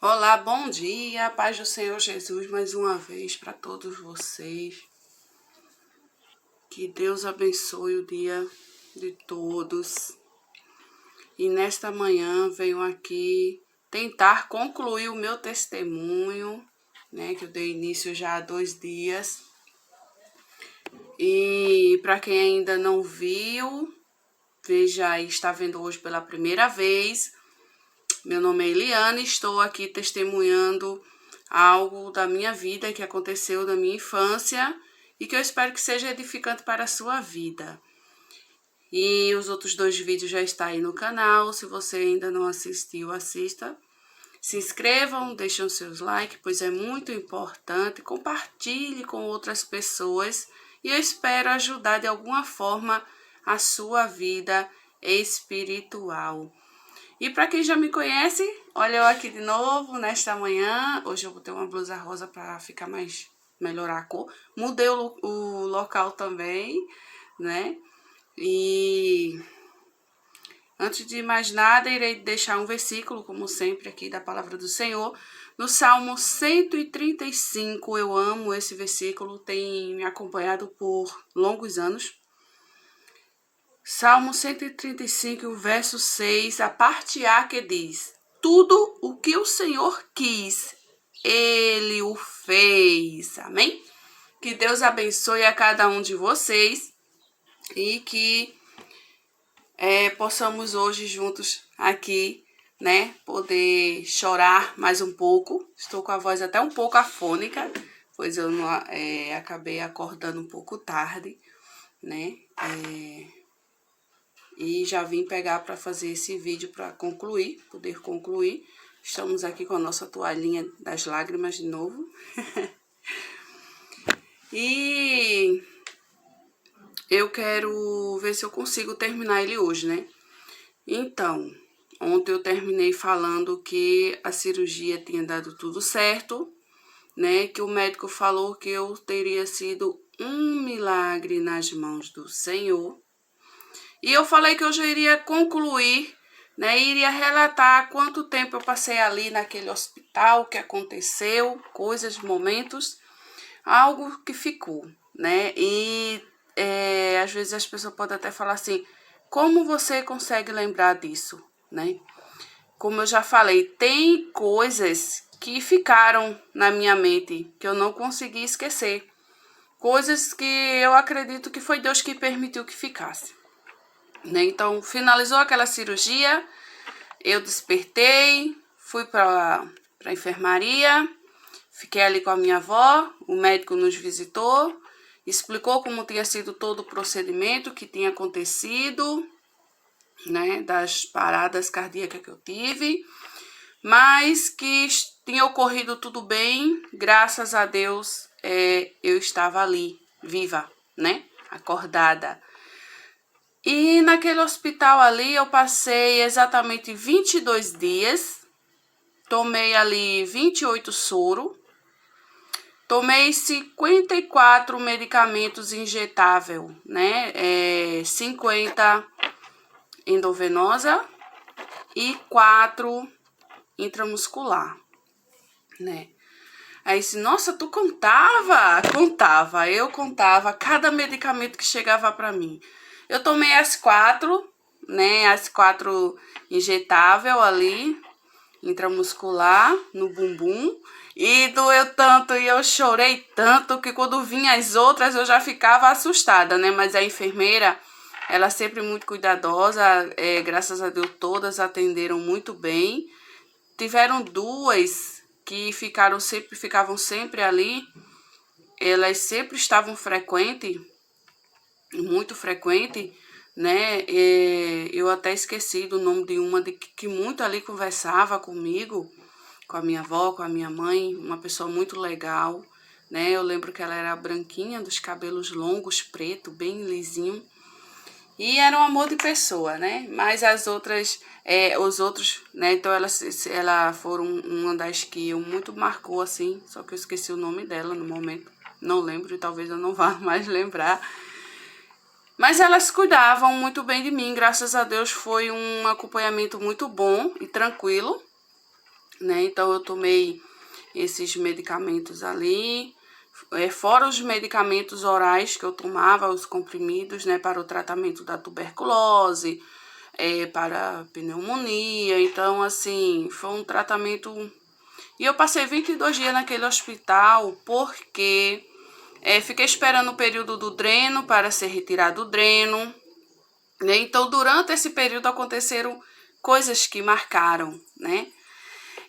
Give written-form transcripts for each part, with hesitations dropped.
Olá, bom dia, paz do Senhor Jesus mais uma vez para todos vocês. Que Deus abençoe o dia de todos. E nesta manhã venho aqui tentar concluir o meu testemunho, né, que eu dei início já há 2 dias. E para quem ainda não viu, veja aí, está vendo hoje pela primeira vez. Meu nome é Eliane, estou aqui testemunhando algo da minha vida que aconteceu na minha infância e que eu espero que seja edificante para a sua vida. E os outros 2 vídeos já estão aí no canal, se você ainda não assistiu, assista. Se inscrevam, deixem os seus likes, pois é muito importante, compartilhe com outras pessoas e eu espero ajudar de alguma forma a sua vida espiritual. E para quem já me conhece, olha eu aqui de novo nesta manhã. Hoje eu botei uma blusa rosa para ficar melhorar a cor. Mudei o local também, né? E antes de mais nada, irei deixar um versículo, como sempre, aqui da palavra do Senhor. No Salmo 135, eu amo esse versículo, tem me acompanhado por longos anos. Salmo 135, o verso 6, a parte A que diz: tudo o que o Senhor quis, Ele o fez. Amém? Que Deus abençoe a cada um de vocês e que possamos hoje juntos aqui, né, poder chorar mais um pouco. Estou com a voz até um pouco afônica, pois eu não, acabei acordando um pouco tarde, né? E já vim pegar para fazer esse vídeo para poder concluir. Estamos aqui com a nossa toalhinha das lágrimas de novo. E eu quero ver se eu consigo terminar ele hoje, né? Então, ontem eu terminei falando que a cirurgia tinha dado tudo certo, né? Que o médico falou que eu teria sido um milagre nas mãos do Senhor. E eu falei que hoje eu iria concluir, né? Iria relatar quanto tempo eu passei ali naquele hospital, o que aconteceu, coisas, momentos, algo que ficou, né? E às vezes as pessoas podem até falar assim, como você consegue lembrar disso, né? Como eu já falei, tem coisas que ficaram na minha mente, que eu não consegui esquecer. Coisas que eu acredito que foi Deus que permitiu que ficasse. Né? Então, finalizou aquela cirurgia, eu despertei, fui para a enfermaria, fiquei ali com a minha avó, o médico nos visitou, explicou como tinha sido todo o procedimento que tinha acontecido, né, das paradas cardíacas que eu tive, mas que tinha ocorrido tudo bem, graças a Deus, eu estava ali, viva, né, acordada. E naquele hospital ali eu passei exatamente 22 dias, tomei ali 28 soro, tomei 54 medicamentos injetável, né? 50 endovenosa e 4 intramuscular, né? Aí disse, nossa, tu contava? Contava, eu contava cada medicamento que chegava para mim. Eu tomei as 4, né? As 4 injetável ali, intramuscular, no bumbum. E doeu tanto e eu chorei tanto que quando vinha as outras eu já ficava assustada, né? Mas a enfermeira, ela sempre muito cuidadosa, graças a Deus todas atenderam muito bem. Tiveram 2 que ficavam sempre ali, elas sempre estavam muito frequente, né? Eu até esqueci do nome de uma que muito ali conversava comigo, com a minha avó, com a minha mãe, uma pessoa muito legal, né? Eu lembro que ela era branquinha, dos cabelos longos, preto, bem lisinho. E era um amor de pessoa, né? Mas as outras, os outros, né? Então ela foram uma das que eu muito marcou, assim. Só que eu esqueci o nome dela no momento. Não lembro e talvez eu não vá mais lembrar. Mas elas cuidavam muito bem de mim, graças a Deus foi um acompanhamento muito bom e tranquilo. né? Então eu tomei esses medicamentos ali, fora os medicamentos orais que eu tomava, os comprimidos, né, para o tratamento da tuberculose, para pneumonia. Então, assim, foi um tratamento. E eu passei 22 dias naquele hospital porque fiquei esperando o período do dreno para ser retirado o dreno, né? Então, durante esse período aconteceram coisas que marcaram, né?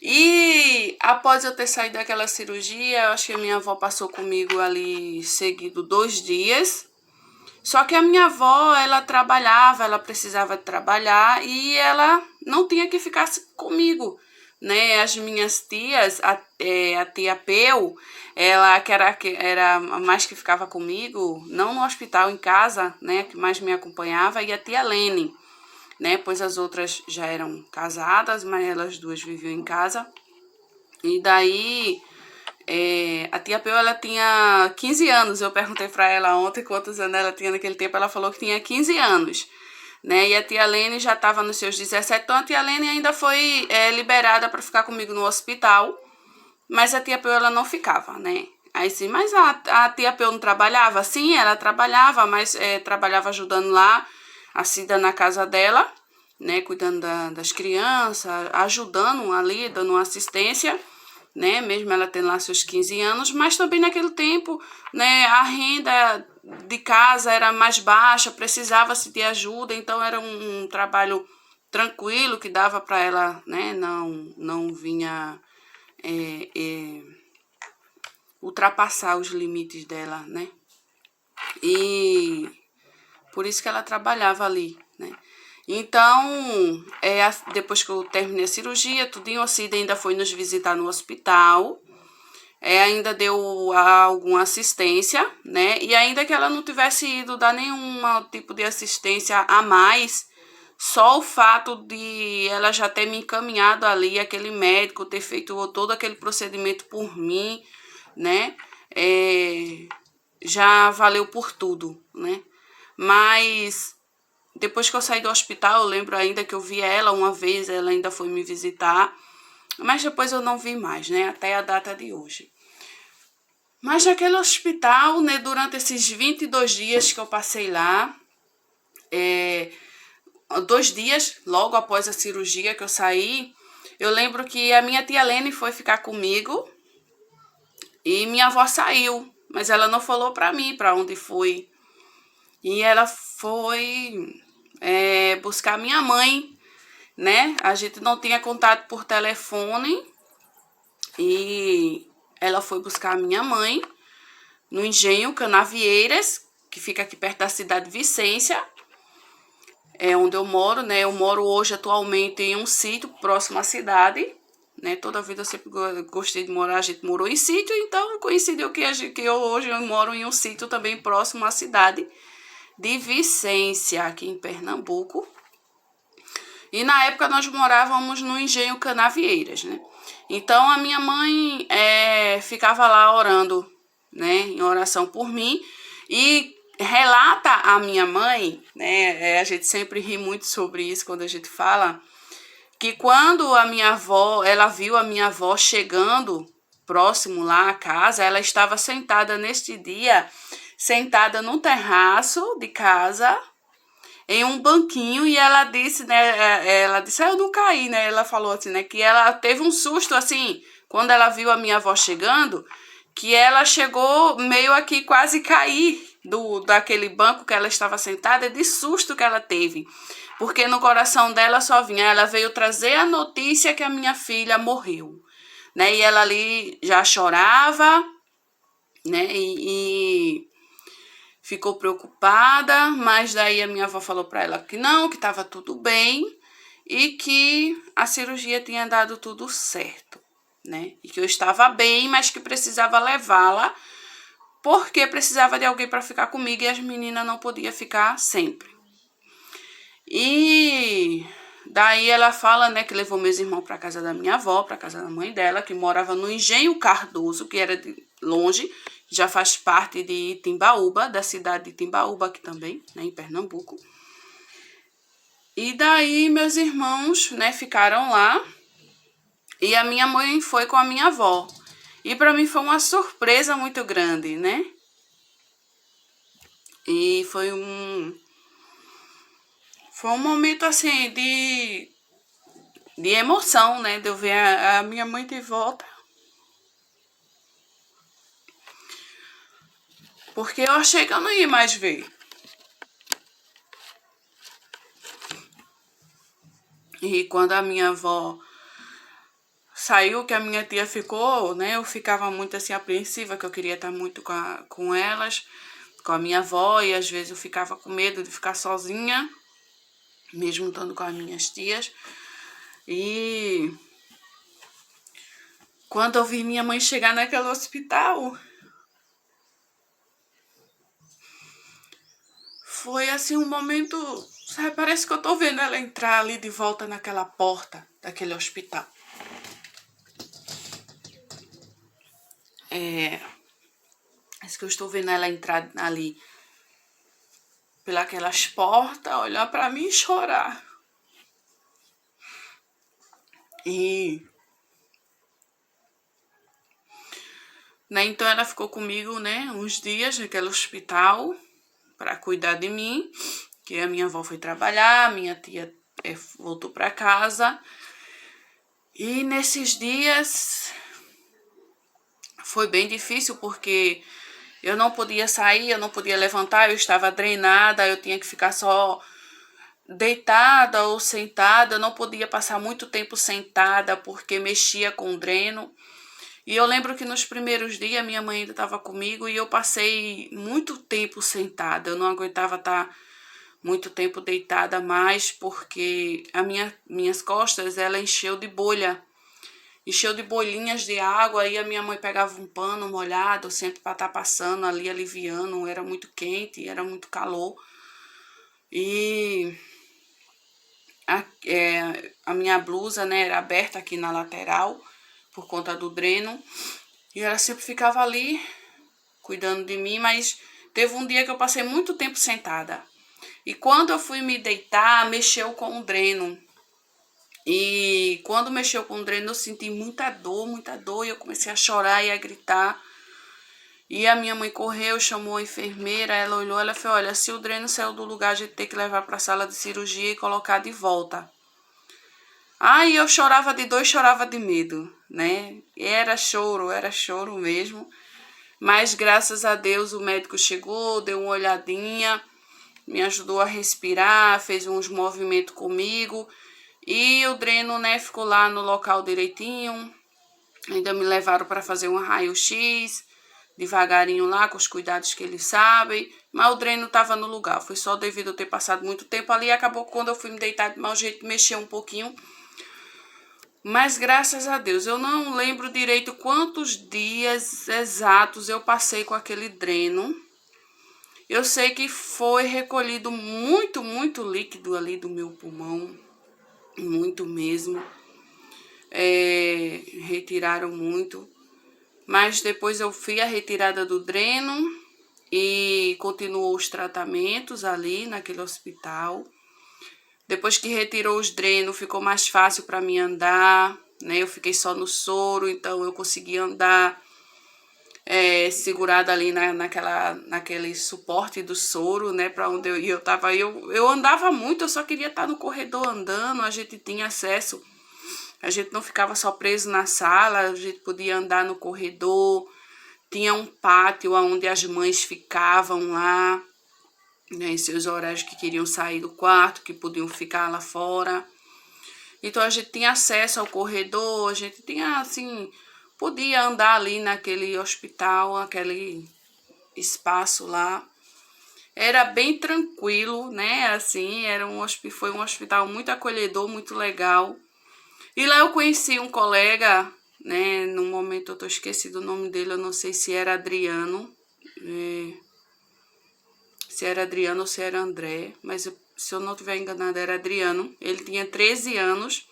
E após eu ter saído daquela cirurgia, eu acho que a minha avó passou comigo ali seguido 2 dias. Só que a minha avó, ela trabalhava, ela precisava trabalhar e ela não tinha que ficar comigo, né? As minhas tias, a tia Peu, ela que era a mais que ficava comigo, não no hospital, em casa, né? Que mais me acompanhava, e a tia Lene, né? Pois as outras já eram casadas, mas elas duas viviam em casa. E daí, a tia Peu, ela tinha 15 anos. Eu perguntei pra ela ontem quantos anos ela tinha naquele tempo. Ela falou que tinha 15 anos, né? E a tia Lene já estava nos seus 17. Então, a tia Lene ainda foi liberada para ficar comigo no hospital. Mas a tia Peu, ela não ficava, né? Aí sim, mas a tia Peu não trabalhava? Sim, ela trabalhava, mas trabalhava ajudando lá a Cida na casa dela, né? Cuidando das crianças, ajudando ali, dando uma assistência, né? Mesmo ela tendo lá seus 15 anos, mas também naquele tempo, né? A renda de casa era mais baixa, precisava-se de ajuda, então era um trabalho tranquilo que dava para ela, né? Não vinha ultrapassar os limites dela, né? E por isso que ela trabalhava ali, né? Então, depois que eu terminei a cirurgia, tudinho, a Cida ainda foi nos visitar no hospital, ainda deu alguma assistência, né? E ainda que ela não tivesse ido dar nenhum tipo de assistência a mais, só o fato de ela já ter me encaminhado ali, aquele médico ter feito todo aquele procedimento por mim, né? Já valeu por tudo, né? Mas depois que eu saí do hospital, eu lembro ainda que eu vi ela uma vez, ela ainda foi me visitar, mas depois eu não vi mais, né? Até a data de hoje. Mas naquele hospital, né, durante esses 22 dias que eu passei lá, 2 dias logo após a cirurgia que eu saí, eu lembro que a minha tia Lene foi ficar comigo e minha avó saiu, mas ela não falou pra mim pra onde foi. E ela foi buscar minha mãe, né? A gente não tinha contato por telefone e ela foi buscar a minha mãe no Engenho Canavieiras, que fica aqui perto da cidade de Vicência, onde eu moro, né? Eu moro hoje atualmente em um sítio próximo à cidade, né? Toda a vida eu sempre gostei de morar, a gente morou em sítio, então coincidiu que hoje eu moro em um sítio também próximo à cidade de Vicência, aqui em Pernambuco. E na época nós morávamos no Engenho Canavieiras, né? Então a minha mãe ficava lá orando, né? Em oração por mim. E relata a minha mãe, né? A gente sempre ri muito sobre isso quando a gente fala, que quando a minha avó, ela viu a minha avó chegando próximo lá à casa, ela estava sentada neste dia, sentada no terraço de casa, em um banquinho, e ela disse, né, ela disse, eu não caí, né, ela falou assim, né, que ela teve um susto, assim, quando ela viu a minha avó chegando, que ela chegou meio aqui quase cair daquele banco que ela estava sentada, de susto que ela teve, porque no coração dela só vinha, ela veio trazer a notícia que a minha filha morreu, né, e ela ali já chorava, né, e ficou preocupada, mas daí a minha avó falou para ela que não, que estava tudo bem e que a cirurgia tinha dado tudo certo, né? E que eu estava bem, mas que precisava levá-la porque precisava de alguém para ficar comigo e as meninas não podiam ficar sempre. E daí ela fala, né, que levou meus irmãos para casa da minha avó, para casa da mãe dela, que morava no Engenho Cardoso, que era de longe, já faz parte de Itimbaúba, da cidade de Itimbaúba aqui também, né, em Pernambuco. E daí meus irmãos, né, ficaram lá E a minha mãe foi com a minha avó. E para mim foi uma surpresa muito grande, né? E foi um momento assim de emoção, né? De eu ver a minha mãe de volta. Porque eu achei que eu não ia mais ver. E quando a minha avó saiu, que a minha tia ficou, né? Eu ficava muito assim apreensiva, que eu queria estar muito com elas, com a minha avó, e às vezes eu ficava com medo de ficar sozinha, mesmo estando com as minhas tias. E quando eu vi minha mãe chegar naquele hospital, foi assim um momento, sabe, parece que eu tô vendo ela entrar ali de volta naquela porta daquele hospital. Parece que eu estou vendo ela entrar ali pelas portas, olhar pra mim e chorar. E né, então ela ficou comigo, né, uns dias naquele hospital para cuidar de mim, que a minha avó foi trabalhar, minha tia voltou para casa. E nesses dias foi bem difícil porque eu não podia sair, eu não podia levantar, eu estava drenada, eu tinha que ficar só deitada ou sentada, eu não podia passar muito tempo sentada porque mexia com o dreno. E eu lembro que nos primeiros dias minha mãe ainda estava comigo e eu passei muito tempo sentada. Eu não aguentava estar muito tempo deitada mais porque minhas costas ela encheu de bolha. Encheu de bolinhas de água, aí a minha mãe pegava um pano molhado sempre para estar passando ali, aliviando. Era muito quente, era muito calor. E a minha blusa, né, era aberta aqui na lateral por conta do dreno. E ela sempre ficava ali cuidando de mim, mas teve um dia que eu passei muito tempo sentada. E quando eu fui me deitar, mexeu com o dreno. E quando mexeu com o dreno, eu senti muita dor, e eu comecei a chorar e a gritar. E a minha mãe correu, chamou a enfermeira, ela olhou, ela falou, olha, se o dreno saiu do lugar, a gente tem que levar para a sala de cirurgia e colocar de volta. Aí eu chorava de dor e chorava de medo, né? Era choro mesmo. Mas graças a Deus o médico chegou, deu uma olhadinha, me ajudou a respirar, fez uns movimentos comigo. E o dreno, né, ficou lá no local direitinho. Ainda me levaram para fazer um raio-x, devagarinho lá, com os cuidados que eles sabem. Mas o dreno estava no lugar. Foi só devido a ter passado muito tempo ali. Acabou que quando eu fui me deitar de mau jeito, mexeu um pouquinho. Mas graças a Deus, eu não lembro direito quantos dias exatos eu passei com aquele dreno. Eu sei que foi recolhido muito, muito líquido ali do meu pulmão. Muito mesmo. Retiraram muito. Mas depois eu fui a retirada do dreno e continuou os tratamentos ali naquele hospital. Depois que retirou os drenos, ficou mais fácil para mim andar, né? Eu fiquei só no soro, então eu consegui andar segurada ali naquele suporte do soro, né? Para onde eu ia, eu andava muito, eu só queria estar no corredor andando, a gente tinha acesso, a gente não ficava só preso na sala, a gente podia andar no corredor, tinha um pátio onde as mães ficavam lá, né, em seus horários que queriam sair do quarto, que podiam ficar lá fora. Então a gente tinha acesso ao corredor, a gente tinha assim, podia andar ali naquele hospital, aquele espaço lá. Era bem tranquilo, né? Assim, foi um hospital muito acolhedor, muito legal. E lá eu conheci um colega, né? No momento eu tô esquecido o nome dele, eu não sei se era Adriano. Se era Adriano ou se era André, mas se eu não estiver enganada era Adriano. Ele tinha 13 anos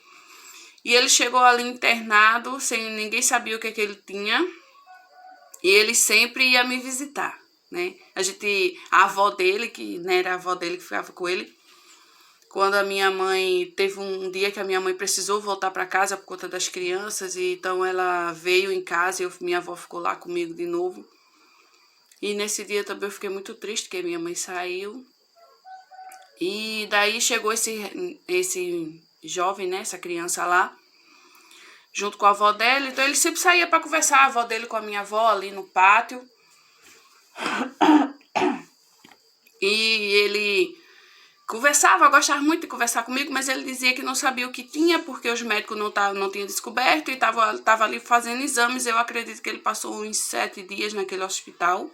e ele chegou ali internado, sem ninguém sabia o que ele tinha, e ele sempre ia me visitar, né? A avó dele, que né, era a avó dele que ficava com ele, quando a minha mãe, teve um dia que a minha mãe precisou voltar para casa por conta das crianças, e então ela veio em casa e minha avó ficou lá comigo de novo. E nesse dia também eu fiquei muito triste, porque minha mãe saiu. E daí chegou esse jovem, né, essa criança lá, junto com a avó dela. Então ele sempre saía para conversar, a avó dele com a minha avó ali no pátio. E ele conversava, gostava muito de conversar comigo, mas ele dizia que não sabia o que tinha, porque os médicos não tinham descoberto, e tava ali fazendo exames. Eu acredito que ele passou uns 7 dias naquele hospital,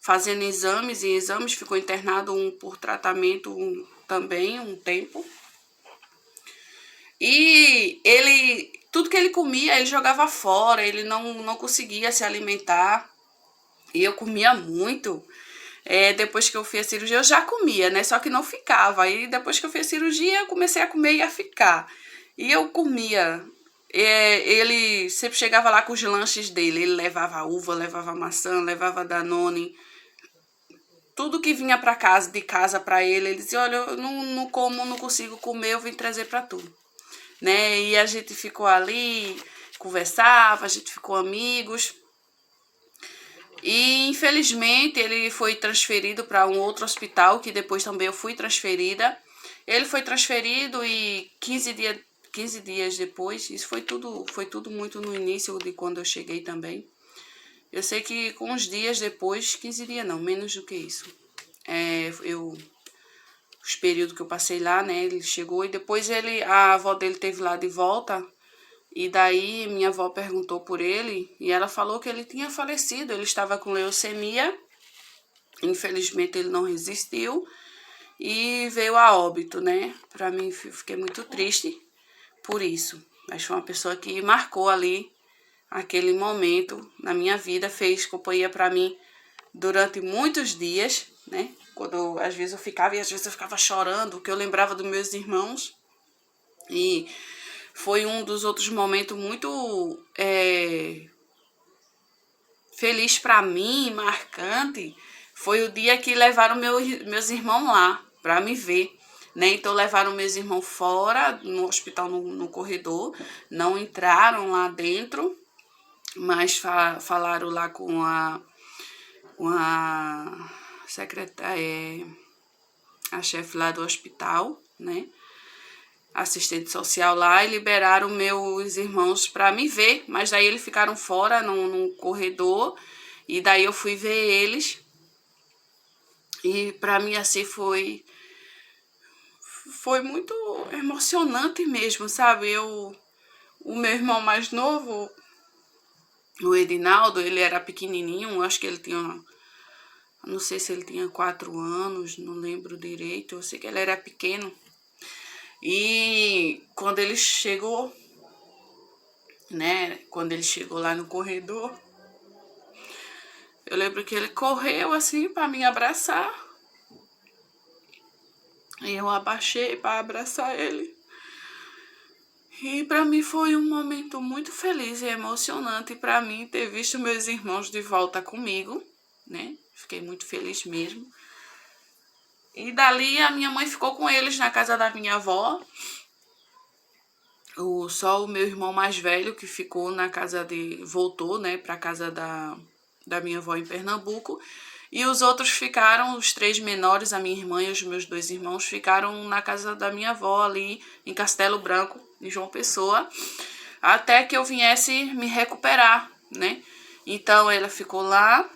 fazendo exames e exames, ficou internado por tratamento também um tempo. E ele, tudo que ele comia, ele jogava fora, ele não conseguia se alimentar. E eu comia muito. Depois que eu fiz a cirurgia, eu já comia, né? Só que não ficava. Aí depois que eu fiz a cirurgia, eu comecei a comer e a ficar. E eu comia. Ele sempre chegava lá com os lanches dele. Ele levava uva, levava maçã, levava Danone. Tudo que vinha para casa, de casa para ele, ele dizia: olha, eu não como, não consigo comer, eu vim trazer para tu. Né? E a gente ficou ali, conversava, a gente ficou amigos. E infelizmente ele foi transferido para um outro hospital, que depois também eu fui transferida. Ele foi transferido e 15 dias depois, isso foi tudo muito no início de quando eu cheguei também. Eu sei que com uns dias depois, 15 dias não, menos do que isso. Os períodos que eu passei lá, né, ele chegou e depois a avó dele teve lá de volta. E daí minha avó perguntou por ele e ela falou que ele tinha falecido, ele estava com leucemia, infelizmente ele não resistiu e veio a óbito, né? Para mim, fiquei muito triste por isso, mas foi uma pessoa que marcou ali aquele momento na minha vida, fez companhia para mim durante muitos dias, né? Quando às vezes eu ficava chorando, porque eu lembrava dos meus irmãos. E foi um dos outros momentos muito feliz para mim, marcante. Foi o dia que levaram meus irmãos lá para me ver. Né? Então levaram meus irmãos fora, no hospital, no corredor. Não entraram lá dentro, mas falaram lá com a secretária, a chefe lá do hospital, né? Assistente social lá, e liberaram meus irmãos para me ver, mas daí eles ficaram fora no corredor, e daí eu fui ver eles, e para mim assim foi muito emocionante mesmo, sabe? O meu irmão mais novo, o Edinaldo, ele era pequenininho, acho que ele tinha, não sei se ele tinha 4 anos, não lembro direito, eu sei que ele era pequeno. E quando ele chegou, né, quando ele chegou lá no corredor, eu lembro que ele correu assim para me abraçar. E eu abaixei para abraçar ele. E para mim foi um momento muito feliz e emocionante para mim ter visto meus irmãos de volta comigo, né? Fiquei muito feliz mesmo. E dali a minha mãe ficou com eles na casa da minha avó. Só o meu irmão mais velho que ficou voltou, né, para casa da minha avó em Pernambuco. E os outros ficaram, os 3 menores, a minha irmã e os meus 2 irmãos, ficaram na casa da minha avó ali em Castelo Branco, em João Pessoa, até que eu viesse me recuperar, né? Então ela ficou lá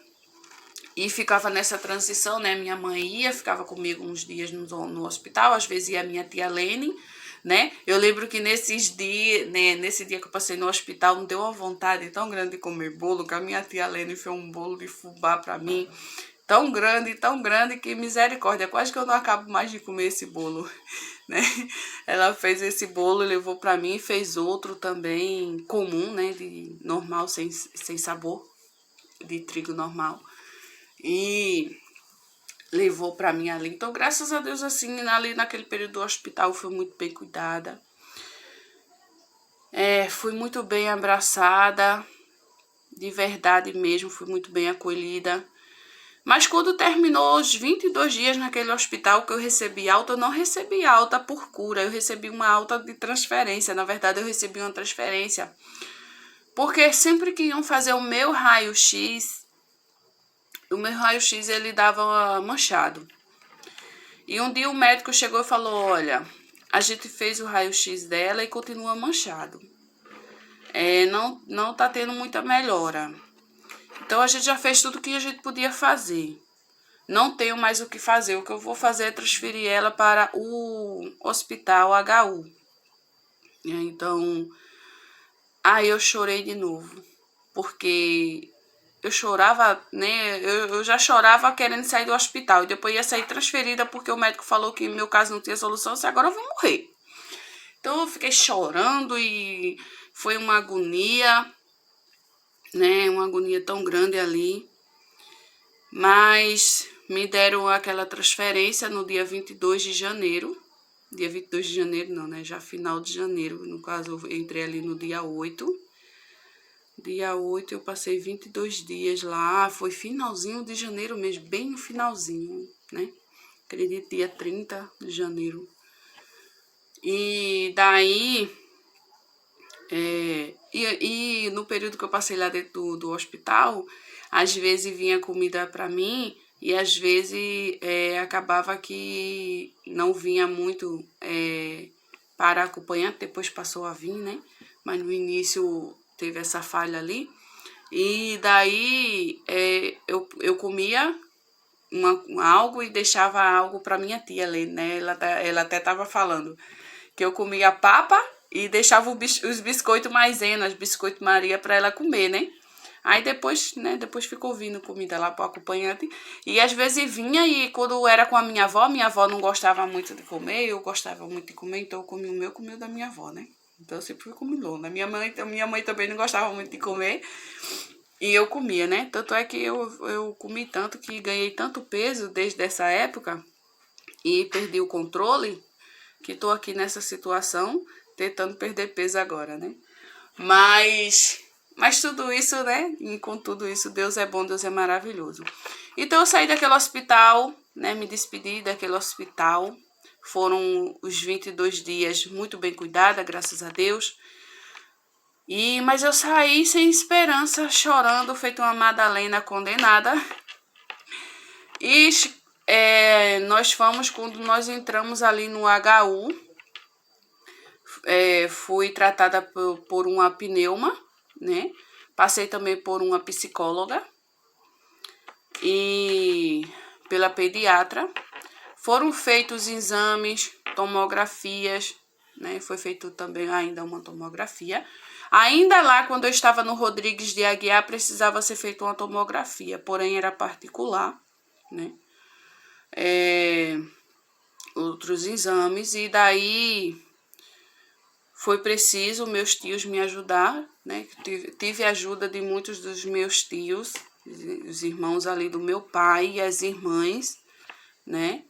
e ficava nessa transição, né? Minha mãe ficava comigo uns dias no hospital, às vezes ia a minha tia Lene, né? Eu lembro que nesse dia que eu passei no hospital, me deu uma vontade tão grande de comer bolo, que a minha tia Lene fez um bolo de fubá para mim, tão grande, que misericórdia, quase que eu não acabo mais de comer esse bolo, né? Ela fez esse bolo, levou para mim, fez outro também comum, né? De normal, sem sabor, de trigo normal. E levou para mim ali. Então, graças a Deus, assim, ali naquele período do hospital, eu fui muito bem cuidada. Fui muito bem abraçada, de verdade mesmo, fui muito bem acolhida. Mas quando terminou os 22 dias naquele hospital que eu recebi alta, eu não recebi alta por cura, eu recebi uma alta de transferência. Na verdade, eu recebi uma transferência. Porque sempre que iam fazer o meu raio-x ele dava manchado. E um dia o médico chegou e falou, olha, a gente fez o raio-x dela e continua manchado. Não tá tendo muita melhora. Então, a gente já fez tudo que a gente podia fazer. Não tenho mais o que fazer. O que eu vou fazer é transferir ela para o hospital HU. Então, aí eu chorei de novo. Porque eu chorava, né? Eu já chorava querendo sair do hospital. E depois ia sair transferida porque o médico falou que meu caso não tinha solução. Se agora eu vou morrer. Então, eu fiquei chorando e foi uma agonia, né? Uma agonia tão grande ali. Mas me deram aquela transferência no dia 22 de janeiro. Dia 22 de janeiro não, né? Já final de janeiro. No caso, eu entrei ali no dia 8. Dia 8 eu passei 22 dias lá. Foi finalzinho de janeiro mesmo, bem no finalzinho, né? Acredito, dia 30 de janeiro. E daí... E no período que eu passei lá dentro do hospital, às vezes vinha comida para mim e às vezes acabava que não vinha muito para acompanhante, depois passou a vir, né? Mas no início teve essa falha ali. E daí eu comia algo e deixava algo para minha tia ali, né? Ela até estava falando que eu comia papa e deixava os biscoitos maisena, os biscoitos Maria para ela comer, né? Aí depois, né, depois ficou vindo comida lá pro acompanhante. E às vezes vinha e quando era com a minha avó não gostava muito de comer, eu gostava muito de comer, então eu comia o meu, comia o da minha avó, né? Então eu sempre fui comilona. Minha mãe também não gostava muito de comer e eu comia, né? Tanto é que eu comi tanto que ganhei tanto peso desde essa época e perdi o controle, que tô aqui nessa situação, tentando perder peso agora, né? Mas tudo isso, né? E com tudo isso, Deus é bom, Deus é maravilhoso. Então, eu saí daquele hospital, né? Me despedi daquele hospital. Foram os 22 dias muito bem cuidada, graças a Deus. Mas eu saí sem esperança, chorando, feito uma Madalena condenada. E nós fomos, quando nós entramos ali no HU, fui tratada por uma pneuma, né? Passei também por uma psicóloga e pela pediatra. Foram feitos exames, tomografias, né? Foi feito também ainda uma tomografia. Ainda lá, quando eu estava no Rodrigues de Aguiar, precisava ser feita uma tomografia, porém era particular, né? Outros exames, e daí foi preciso meus tios me ajudar, né? Tive ajuda de muitos dos meus tios, os irmãos ali do meu pai e as irmãs, né?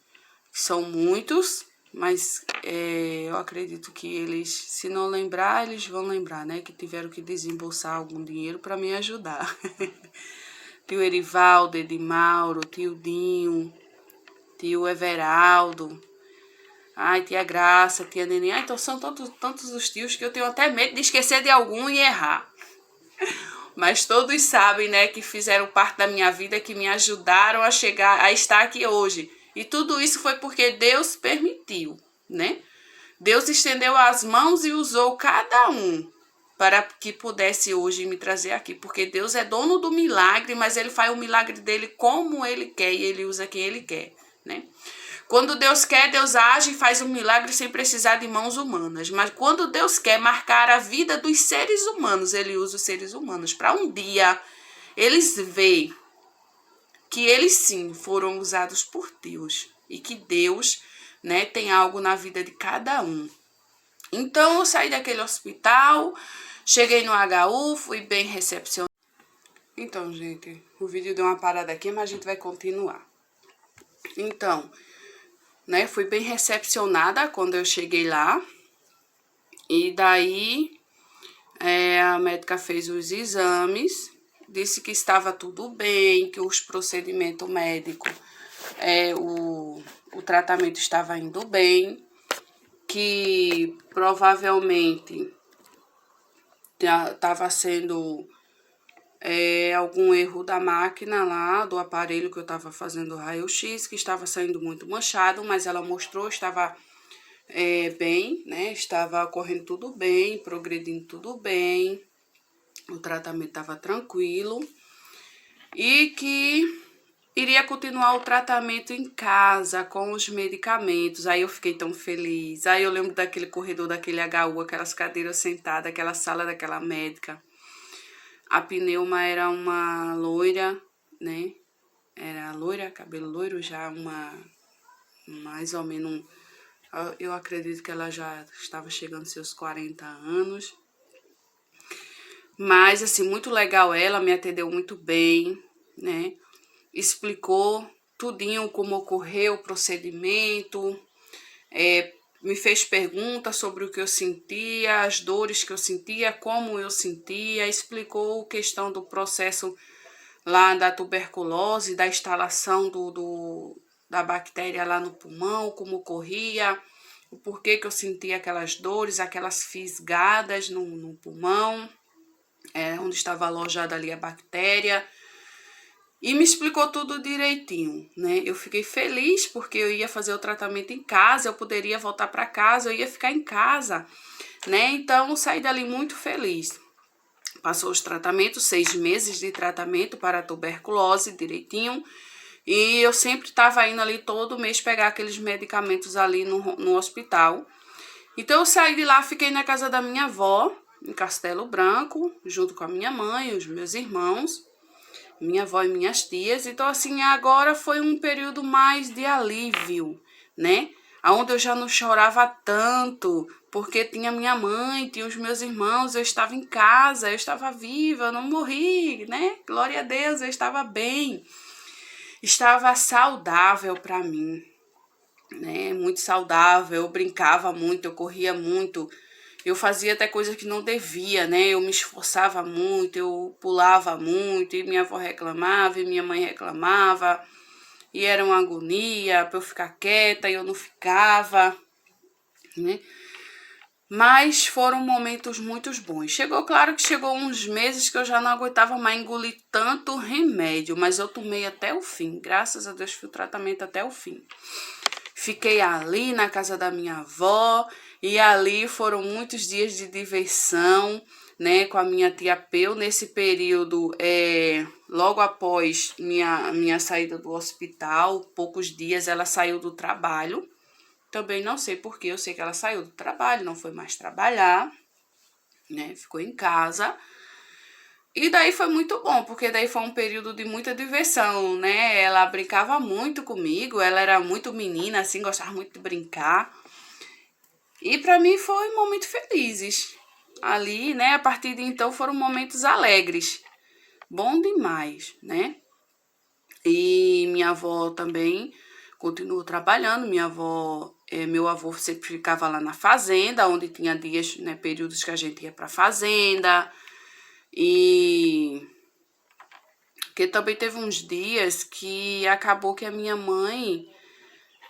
São muitos, mas eu acredito que eles, se não lembrar, eles vão lembrar, né? Que tiveram que desembolsar algum dinheiro para me ajudar. Tio Erivaldo, Edimauro, tio Dinho, tio Everaldo, ai, tia Graça, tia Neném. Ai, então são tantos os tios que eu tenho até medo de esquecer de algum e errar. Mas todos sabem, né, que fizeram parte da minha vida, que me ajudaram a estar aqui hoje. E tudo isso foi porque Deus permitiu, né? Deus estendeu as mãos e usou cada um para que pudesse hoje me trazer aqui. Porque Deus é dono do milagre, mas Ele faz o milagre dele como Ele quer e Ele usa quem Ele quer, né? Quando Deus quer, Deus age e faz um milagre sem precisar de mãos humanas. Mas quando Deus quer marcar a vida dos seres humanos, Ele usa os seres humanos para um dia eles verem que eles sim foram usados por Deus e que Deus, né, tem algo na vida de cada um. Então eu saí daquele hospital, cheguei no HU, fui bem recepcionada. Então, gente, o vídeo deu uma parada aqui, mas a gente vai continuar. Então, né, fui bem recepcionada quando eu cheguei lá. E daí a médica fez os exames disse que estava tudo bem, que os procedimentos médicos, o tratamento estava indo bem, que provavelmente estava sendo algum erro da máquina lá, do aparelho que eu estava fazendo o raio-x, que estava saindo muito manchado, mas ela mostrou, estava bem, né? Estava correndo tudo bem, progredindo tudo bem, o tratamento estava tranquilo e que iria continuar o tratamento em casa com os medicamentos. Aí eu fiquei tão feliz. Aí eu lembro daquele corredor, daquele HU, aquelas cadeiras sentadas, aquela sala daquela médica. A pneuma era uma loira, né? Era loira, cabelo loiro, já mais ou menos, eu acredito que ela já estava chegando aos seus 40 anos. Mas, assim, muito legal ela, me atendeu muito bem, né? Explicou tudinho como ocorreu o procedimento, me fez perguntas sobre o que eu sentia, as dores que eu sentia, como eu sentia, explicou a questão do processo lá da tuberculose, da instalação da bactéria lá no pulmão, como ocorria, o porquê que eu sentia aquelas dores, aquelas fisgadas no pulmão, onde estava alojada ali a bactéria. E me explicou tudo direitinho, né? Eu fiquei feliz porque eu ia fazer o tratamento em casa, eu poderia voltar para casa, eu ia ficar em casa, né? Então, eu saí dali muito feliz. Passou os tratamentos, 6 meses de tratamento para a tuberculose direitinho. E eu sempre estava indo ali todo mês pegar aqueles medicamentos ali no hospital. Então, eu saí de lá, fiquei na casa da minha avó, em Castelo Branco, junto com a minha mãe, os meus irmãos, minha avó e minhas tias. Então, assim, agora foi um período mais de alívio, né? Onde eu já não chorava tanto, porque tinha minha mãe, tinha os meus irmãos, eu estava em casa, eu estava viva, eu não morri, né? Glória a Deus, eu estava bem. Estava saudável para mim, né? Muito saudável, eu brincava muito, eu corria muito. Eu fazia até coisas que não devia, né? Eu me esforçava muito, eu pulava muito, e minha avó reclamava, e minha mãe reclamava, e era uma agonia para eu ficar quieta, e eu não ficava, né? Mas foram momentos muito bons. Claro que chegou uns meses que eu já não aguentava mais engolir tanto remédio, mas eu tomei até o fim. Graças a Deus, fiz o tratamento até o fim. Fiquei ali na casa da minha avó e ali foram muitos dias de diversão, né, com a minha tia Peu. Nesse período, logo após minha saída do hospital, poucos dias ela saiu do trabalho. Também não sei porquê, eu sei que ela saiu do trabalho, não foi mais trabalhar, né, ficou em casa. E daí foi muito bom, porque daí foi um período de muita diversão, né? Ela brincava muito comigo, ela era muito menina, assim, gostava muito de brincar. E para mim foi momentos felizes. Ali, né, a partir de então foram momentos alegres. Bom demais, né? E minha avó também continuou trabalhando. Meu avô sempre ficava lá na fazenda, onde tinha dias, né, períodos que a gente ia pra fazenda. E que também teve uns dias que acabou que a minha mãe,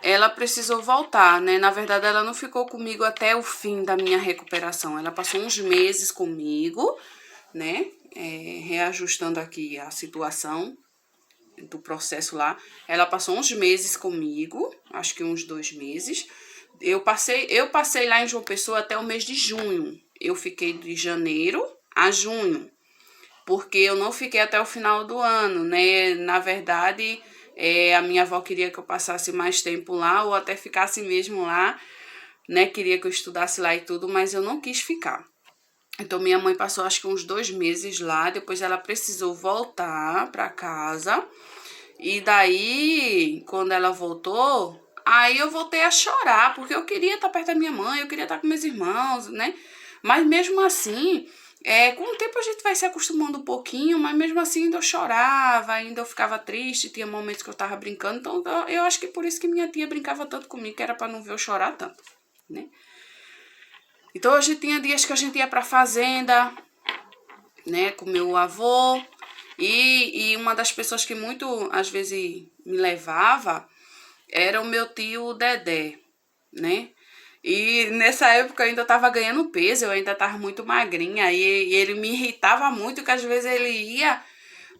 ela precisou voltar, né? Na verdade, ela não ficou comigo até o fim da minha recuperação. Ela passou uns meses comigo, né? Reajustando aqui a situação do processo lá. Ela passou uns meses comigo, acho que uns 2 meses. Eu passei lá em João Pessoa até o mês de junho. Eu fiquei de janeiro a junho, porque eu não fiquei até o final do ano, né? Na verdade, a minha avó queria que eu passasse mais tempo lá, ou até ficasse mesmo lá, né? Queria que eu estudasse lá e tudo, mas eu não quis ficar. Então, minha mãe passou acho que uns 2 meses lá, depois ela precisou voltar para casa. E daí, quando ela voltou, aí eu voltei a chorar, porque eu queria estar perto da minha mãe, eu queria estar com meus irmãos, né? Mas mesmo assim, com o tempo a gente vai se acostumando um pouquinho, mas mesmo assim ainda eu chorava, ainda eu ficava triste, tinha momentos que eu tava brincando. Então, eu acho que por isso que minha tia brincava tanto comigo, que era para não ver eu chorar tanto, né? Então, hoje tinha dias que a gente ia pra fazenda, né, com meu avô. E uma das pessoas que muito, às vezes, me levava era o meu tio Dedé, né? E nessa época eu ainda tava ganhando peso, eu ainda tava muito magrinha, e ele me irritava muito, que às vezes ele ia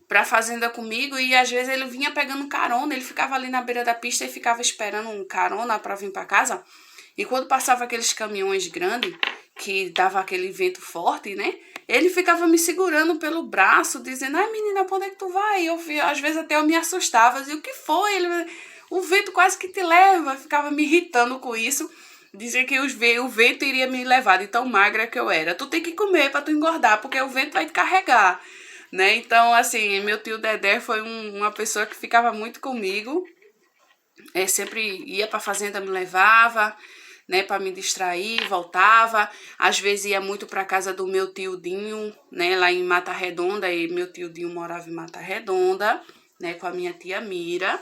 pra fazenda comigo e às vezes ele vinha pegando carona, ele ficava ali na beira da pista e ficava esperando um carona pra vir pra casa. E quando passava aqueles caminhões grandes, que dava aquele vento forte, né? Ele ficava me segurando pelo braço, dizendo, ai menina, pra onde é que tu vai? Às vezes até eu me assustava, dizia, o que foi? O vento quase que te leva, ficava me irritando com isso. Dizia que o vento iria me levar de tão magra que eu era. Tu tem que comer pra tu engordar, porque o vento vai te carregar, né? Então, assim, meu tio Dedé foi uma pessoa que ficava muito comigo. Sempre ia pra fazenda, me levava, né, para me distrair, voltava. Às vezes ia muito para casa do meu tio Dinho, né, lá em Mata Redonda, e meu tio Dinho morava em Mata Redonda, né, com a minha tia Mira.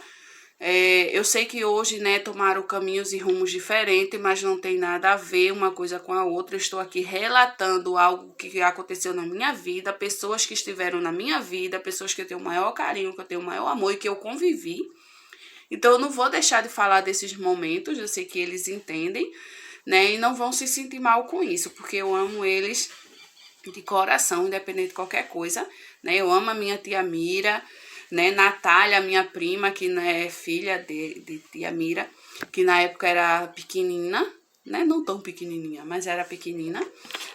Eu sei que hoje, né, tomaram caminhos e rumos diferentes, mas não tem nada a ver uma coisa com a outra. Eu estou aqui relatando algo que aconteceu na minha vida, pessoas que estiveram na minha vida, pessoas que eu tenho o maior carinho, que eu tenho o maior amor e que eu convivi. Então, eu não vou deixar de falar desses momentos, eu sei que eles entendem, né? E não vão se sentir mal com isso, porque eu amo eles de coração, independente de qualquer coisa, né? Eu amo a minha tia Mira, né? Natália, minha prima, que é filha de tia Mira, que na época era pequenina, né? Não tão pequenininha, mas era pequenina,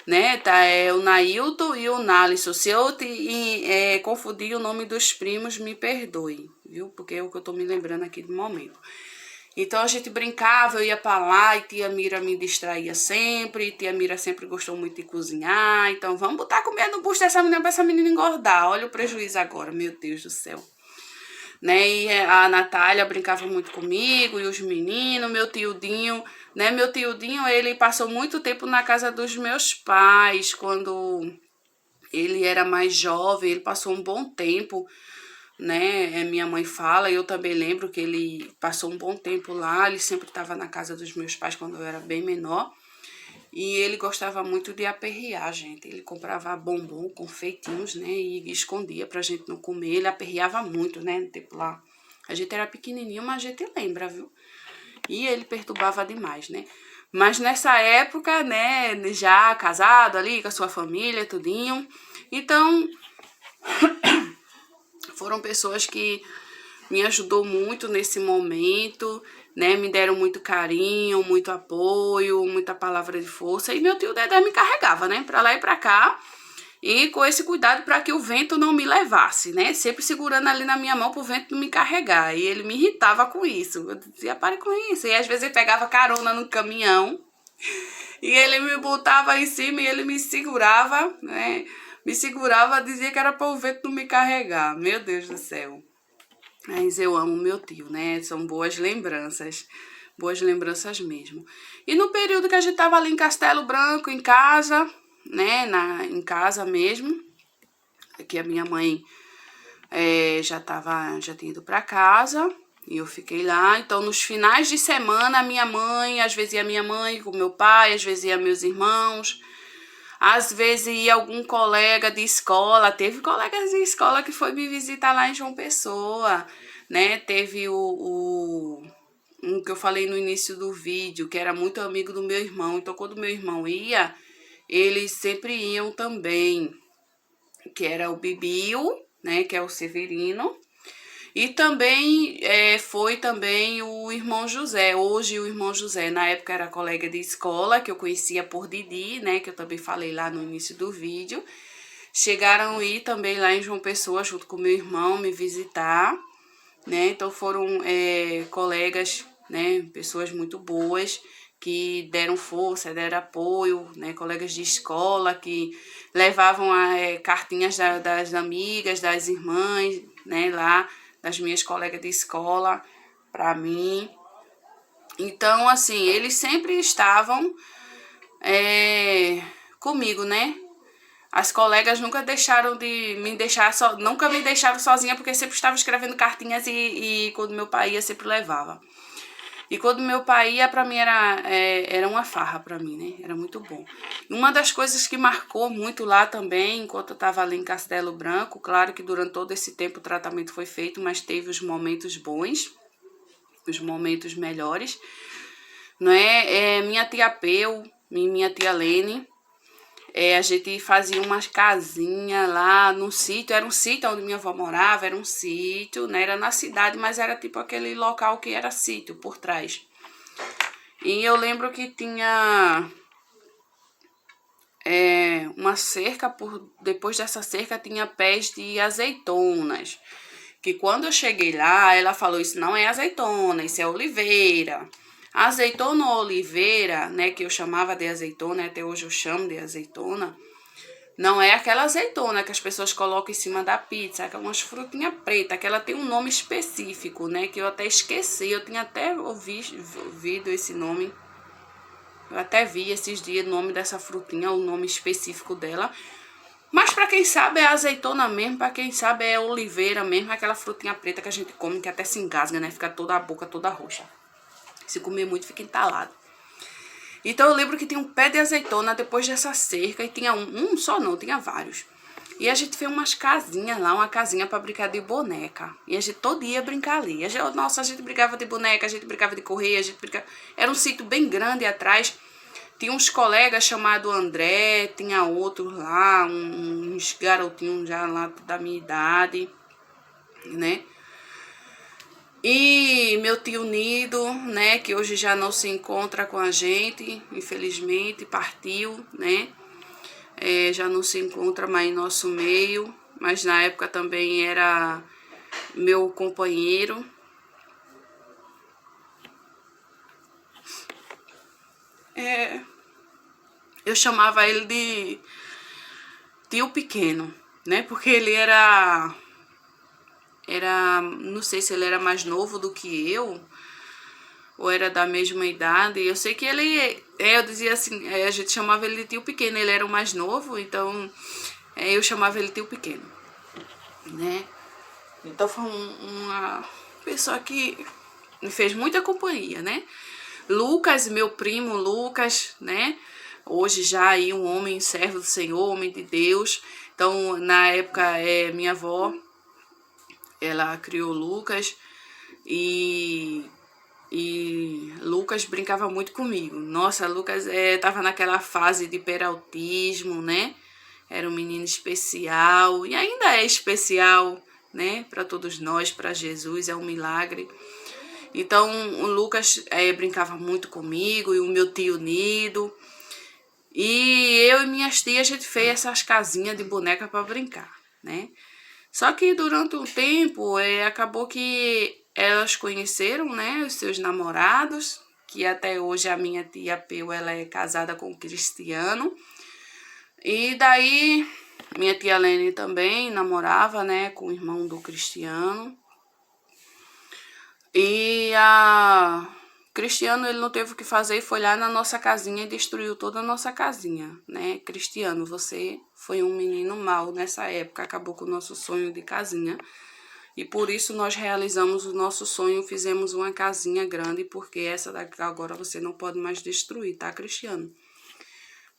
né? Tá, o Nailton e o Nalisson. Se eu confundir o nome dos primos, me perdoe, viu? Porque é o que eu tô me lembrando aqui do momento. Então a gente brincava, eu ia pra lá e tia Mira me distraía sempre. E tia Mira sempre gostou muito de cozinhar. Então vamos botar comida no bucho dessa menina pra essa menina engordar. Olha o prejuízo agora, meu Deus do céu. Né? E a Natália brincava muito comigo e os meninos, meu tio Dinho, né? Meu tio Dinho, ele passou muito tempo na casa dos meus pais, quando ele era mais jovem, ele passou um bom tempo, né? Minha mãe fala, e eu também lembro que ele passou um bom tempo lá, ele sempre estava na casa dos meus pais quando eu era bem menor. E ele gostava muito de aperrear, gente. Ele comprava bombom, confeitinhos, né? E escondia pra gente não comer. Ele aperreava muito, né? Tipo lá. A gente era pequenininho, mas a gente lembra, viu? E ele perturbava demais, né? Mas nessa época, né? Já casado ali com a sua família, tudinho. Então, foram pessoas que me ajudou muito nesse momento, né? Me deram muito carinho, muito apoio, muita palavra de força. E meu tio Dedé me carregava, né? Pra lá e pra cá. E com esse cuidado para que o vento não me levasse, né? Sempre segurando ali na minha mão pro vento não me carregar. E ele me irritava com isso. Eu dizia, pare com isso. E às vezes ele pegava carona no caminhão. E ele me botava em cima e ele me segurava, né? Me segurava, dizia que era para o vento não me carregar. Meu Deus do céu. Mas eu amo meu tio, né? São boas lembranças mesmo. E no período que a gente tava ali em Castelo Branco, em casa, né? Em casa mesmo, que a minha mãe já tinha ido para casa e eu fiquei lá. Então, nos finais de semana, a minha mãe, às vezes ia minha mãe com meu pai, às vezes ia meus irmãos. Às vezes ia algum colega de escola, teve colegas de escola que foi me visitar lá em João Pessoa, né? Teve um que eu falei no início do vídeo, que era muito amigo do meu irmão. Então, quando meu irmão ia, eles sempre iam também, que era o Bibio, né? Que é o Severino. E também foi também o irmão José, hoje o irmão José, na época era colega de escola, que eu conhecia por Didi, né, que eu também falei lá no início do vídeo. Chegaram a ir também lá em João Pessoa, junto com meu irmão, me visitar, né, então foram colegas, né, pessoas muito boas, que deram força, deram apoio, né, colegas de escola que levavam cartinhas das amigas, das irmãs, né, lá, das minhas colegas de escola para mim. Então, assim, eles sempre estavam comigo, né? As colegas nunca deixaram de me deixar nunca me deixaram sozinha, porque sempre estava escrevendo cartinhas e quando meu pai ia, sempre levava. E quando meu pai ia, pra mim era uma farra pra mim, né? Era muito bom. Uma das coisas que marcou muito lá também, enquanto eu tava ali em Castelo Branco, claro que durante todo esse tempo o tratamento foi feito, mas teve os momentos bons, os momentos melhores, não é? Minha tia Peu e minha tia Lene, a gente fazia umas casinhas lá no sítio, era um sítio onde minha avó morava, era um sítio, né? Era na cidade, mas era tipo aquele local que era sítio por trás. E eu lembro que tinha uma cerca, depois dessa cerca tinha pés de azeitonas. Que quando eu cheguei lá, ela falou, isso não é azeitona, isso é oliveira. A azeitona ou oliveira, né, que eu chamava de azeitona, até hoje eu chamo de azeitona, não é aquela azeitona que as pessoas colocam em cima da pizza, que é umas frutinhas pretas, que ela tem um nome específico, né, que eu até esqueci, eu tinha até ouvido esse nome, eu até vi esses dias o nome dessa frutinha, o nome específico dela. Mas pra quem sabe é azeitona mesmo, pra quem sabe é oliveira mesmo, aquela frutinha preta que a gente come, que até se engasga, né? Fica toda a boca toda roxa. Se comer muito, fica entalado. Então eu lembro que tinha um pé de azeitona depois dessa cerca, e tinha um só não, tinha vários. E a gente fez umas casinhas lá, uma casinha pra brincar de boneca. E a gente todo dia ia brincar ali. Nossa, a gente brincava de boneca, a gente brincava de correr, a gente brincava... Era um sítio bem grande atrás. Tinha uns colegas chamados André, tinha outros lá, uns garotinhos já lá da minha idade, né? E meu tio Nido, né, que hoje já não se encontra com a gente, infelizmente, partiu, né? Já não se encontra mais em nosso meio, mas na época também era meu companheiro. Eu chamava ele de tio pequeno, né? Porque ele não sei se ele era mais novo do que eu, ou era da mesma idade. Eu sei que ele, eu dizia assim, a gente chamava ele de tio pequeno, ele era o mais novo, então eu chamava ele de tio pequeno, né? Então foi uma pessoa que me fez muita companhia, né? Lucas, meu primo Lucas, né? Hoje já aí um homem, servo do Senhor, homem de Deus. Então, na época, minha avó, ela criou Lucas e Lucas brincava muito comigo. Nossa, Lucas tava naquela fase de hiperautismo, né? Era um menino especial e ainda é especial, né? Para todos nós, para Jesus, é um milagre. Então, o Lucas brincava muito comigo e o meu tio Nido. E eu e minhas tias, a gente fez essas casinhas de boneca para brincar, né? Só que durante um tempo, acabou que elas conheceram, né, os seus namorados, que até hoje a minha tia Peu, ela é casada com um cristiano. E daí, minha tia Lene também namorava, né, com o irmão do Cristiano. E Cristiano, ele não teve o que fazer e foi lá na nossa casinha e destruiu toda a nossa casinha, né? Cristiano, você foi um menino mau nessa época, acabou com o nosso sonho de casinha. E por isso nós realizamos o nosso sonho, fizemos uma casinha grande, porque essa daqui agora você não pode mais destruir, tá, Cristiano?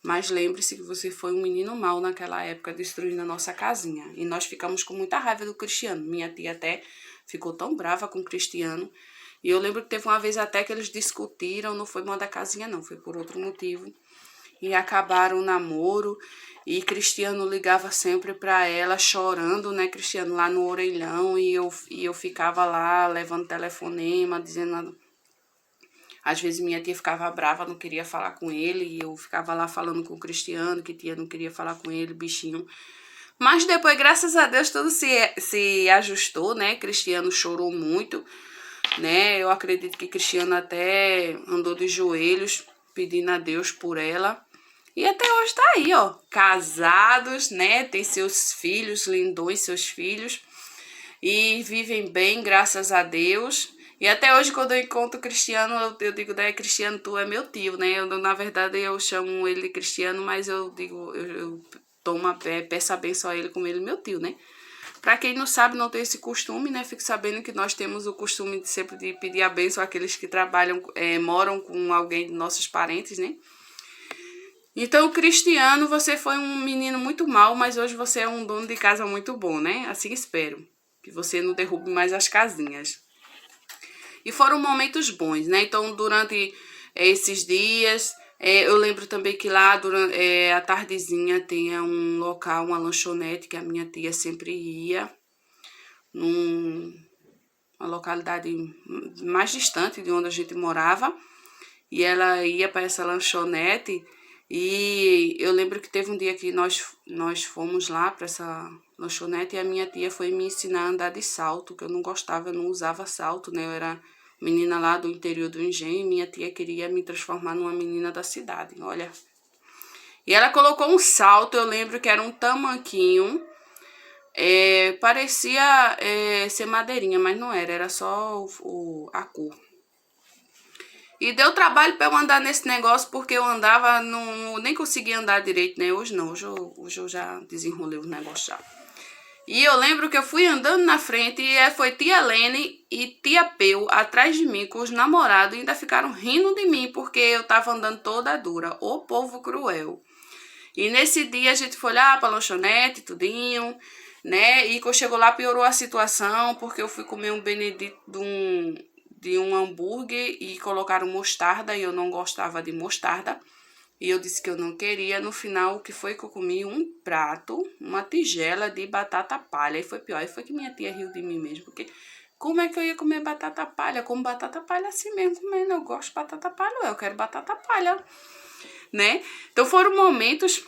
Mas lembre-se que você foi um menino mau naquela época, destruindo a nossa casinha. E nós ficamos com muita raiva do Cristiano. Minha tia até ficou tão brava com o Cristiano. E eu lembro que teve uma vez até que eles discutiram, não foi mal da casinha não, foi por outro motivo. E acabaram o namoro e Cristiano ligava sempre pra ela chorando, né, Cristiano, lá no orelhão. E eu ficava lá levando telefonema, dizendo... Às vezes minha tia ficava brava, não queria falar com ele, e eu ficava lá falando com o Cristiano, que tia não queria falar com ele, bichinho. Mas depois, graças a Deus, tudo se ajustou, né? Cristiano chorou muito, né? Eu acredito que Cristiano até andou de joelhos pedindo a Deus por ela. E até hoje tá aí, ó, casados, né? Tem seus filhos, lindões seus filhos. E vivem bem, graças a Deus. E até hoje, quando eu encontro o Cristiano, eu digo, Cristiano, tu é meu tio, né? Na verdade, eu chamo ele de Cristiano, mas eu digo, eu tomo peço a benção a ele como ele meu tio, né? Para quem não sabe, não tem esse costume, né? Fique sabendo que nós temos o costume de sempre de pedir a bênção àqueles que trabalham, moram com alguém de nossos parentes, né? Então, Cristiano, você foi um menino muito mau, mas hoje você é um dono de casa muito bom, né? Assim espero. Que você não derrube mais as casinhas. E foram momentos bons, né? Então, durante esses dias, eu lembro também que lá, durante a tardezinha, tem um local, uma lanchonete que a minha tia sempre ia, numa localidade mais distante de onde a gente morava. E ela ia para essa lanchonete e eu lembro que teve um dia que nós fomos lá para essa lanchonete e a minha tia foi me ensinar a andar de salto, que eu não gostava, eu não usava salto, né? Eu era menina lá do interior do Engenho e minha tia queria me transformar numa menina da cidade, olha. E ela colocou um salto, eu lembro que era um tamanquinho, parecia ser madeirinha, mas não era, era só a cor. E deu trabalho para eu andar nesse negócio, porque eu andava, nem conseguia andar direito, né? Hoje não, hoje eu já desenrolei os negócios já. E eu lembro que eu fui andando na frente e foi tia Lene e tia Peu atrás de mim com os namorados e ainda ficaram rindo de mim, porque eu tava andando toda dura. Ô povo cruel. E nesse dia a gente foi lá pra lanchonete, tudinho, né? E quando chegou lá piorou a situação, porque eu fui comer um benedito de um hambúrguer e colocaram mostarda e eu não gostava de mostarda. E eu disse que eu não queria. No final, o que foi que eu comi? Um prato, uma tigela de batata palha. E foi pior. E foi que minha tia riu de mim mesmo. Porque como é que eu ia comer batata palha? Como batata palha assim mesmo, comendo. Eu gosto de batata palha, eu quero batata palha, né? Então foram momentos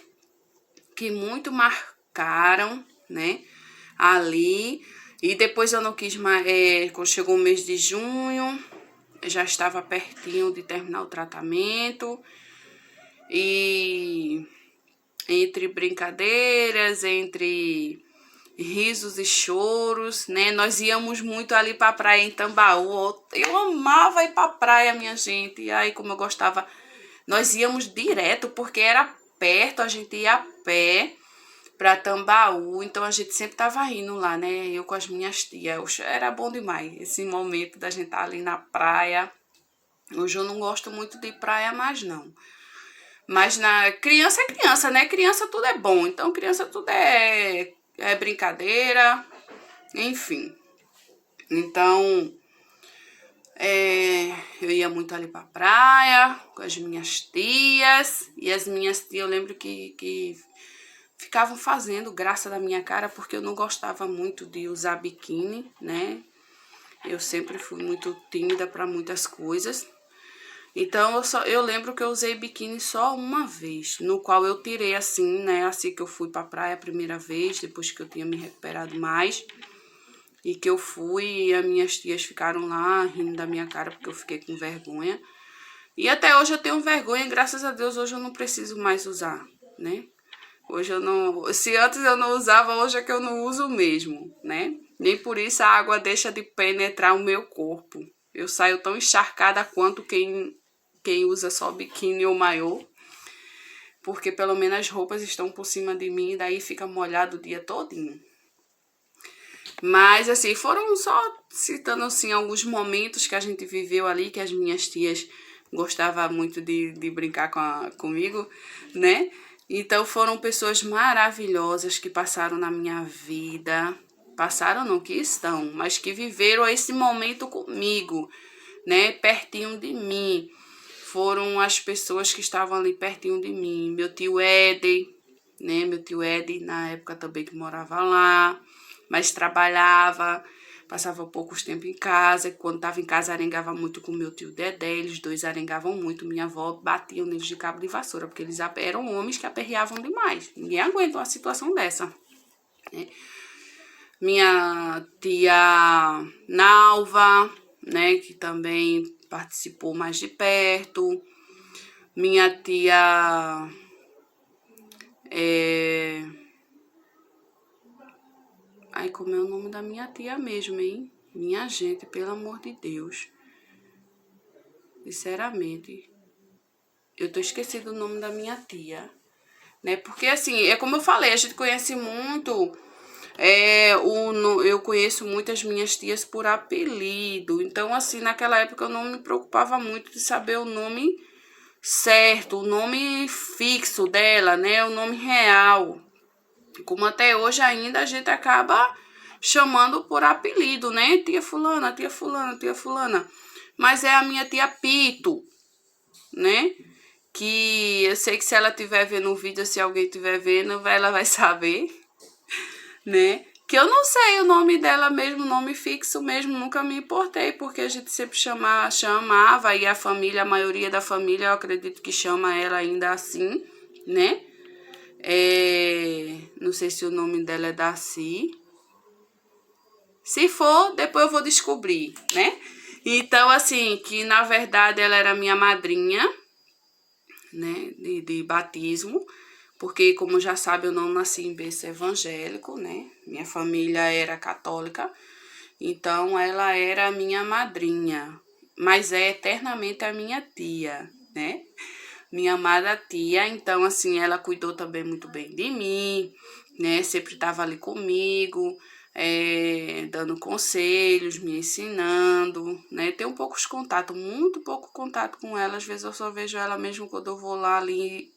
que muito marcaram, né? Ali. E depois eu não quis mais, quando chegou o mês de junho, já estava pertinho de terminar o tratamento. E entre brincadeiras, entre risos e choros, né? Nós íamos muito ali pra praia em Tambaú. Eu amava ir pra praia, minha gente. E aí, como eu gostava, nós íamos direto, porque era perto, a gente ia a pé pra Tambaú, então a gente sempre tava indo lá, né? Eu com as minhas tias. Era bom demais esse momento da gente estar ali na praia. Hoje eu não gosto muito de praia mais, não. Mas criança é criança, né? Criança tudo é bom, então criança tudo é brincadeira, enfim. Então, eu ia muito ali pra praia com as minhas tias. E as minhas tias, eu lembro que ficavam fazendo graça da minha cara, porque eu não gostava muito de usar biquíni, né? Eu sempre fui muito tímida para muitas coisas. Então, eu lembro que eu usei biquíni só uma vez, no qual eu tirei assim, né? Assim que eu fui pra praia a primeira vez, depois que eu tinha me recuperado mais. E que eu fui e as minhas tias ficaram lá rindo da minha cara, porque eu fiquei com vergonha. E até hoje eu tenho vergonha, graças a Deus hoje eu não preciso mais usar, né? Hoje eu não... Se antes eu não usava, hoje é que eu não uso mesmo, né? Nem por isso a água deixa de penetrar o meu corpo. Eu saio tão encharcada quanto quem usa só biquíni ou maiô, porque pelo menos as roupas estão por cima de mim e daí fica molhado o dia todinho. Mas assim, foram só citando assim alguns momentos que a gente viveu ali, que as minhas tias gostavam muito de brincar comigo, né? Então foram pessoas maravilhosas que passaram na minha vida, passaram não, que estão, mas que viveram esse momento comigo, né? Pertinho de mim. Foram as pessoas que estavam ali pertinho de mim. Meu tio Éder, né? Meu tio Éder, na época também que morava lá, mas trabalhava, passava poucos tempo em casa. Quando estava em casa, arengava muito com meu tio Dedé. Eles dois arengavam muito. Minha avó batia neles de cabo de vassoura, porque eles eram homens que aperreavam demais. Ninguém aguenta uma situação dessa, né? Minha tia Nalva, né? Que também participou mais de perto. Minha tia... Ai, como é o nome da minha tia mesmo, hein? Minha gente, pelo amor de Deus. Sinceramente, eu tô esquecendo o nome da minha tia, né? Porque, assim, é como eu falei, a gente conhece muito Eu conheço muitas minhas tias por apelido. Então, assim, naquela época eu não me preocupava muito de saber o nome certo, o nome fixo dela, né? O nome real. Como até hoje ainda a gente acaba chamando por apelido, né? Tia fulana, tia fulana, tia fulana. Mas é a minha tia Pito, né? Que eu sei que se ela estiver vendo o vídeo, se alguém estiver vendo, ela vai saber, né? Que eu não sei o nome dela mesmo, nome fixo mesmo, nunca me importei, porque a gente sempre chamava, e a família, a maioria da família, eu acredito que chama ela ainda assim, né? Não sei se o nome dela é Darcy. Se for, depois eu vou descobrir, né? Então, assim, que na verdade ela era minha madrinha, né, de batismo, porque, como já sabe, eu não nasci em berço evangélico, né? Minha família era católica, então ela era a minha madrinha, mas é eternamente a minha tia, né? Minha amada tia, então, assim, ela cuidou também muito bem de mim, né? Sempre estava ali comigo, dando conselhos, me ensinando, né? Tenho poucos contatos, muito pouco contato com ela, às vezes eu só vejo ela mesmo quando eu vou lá ali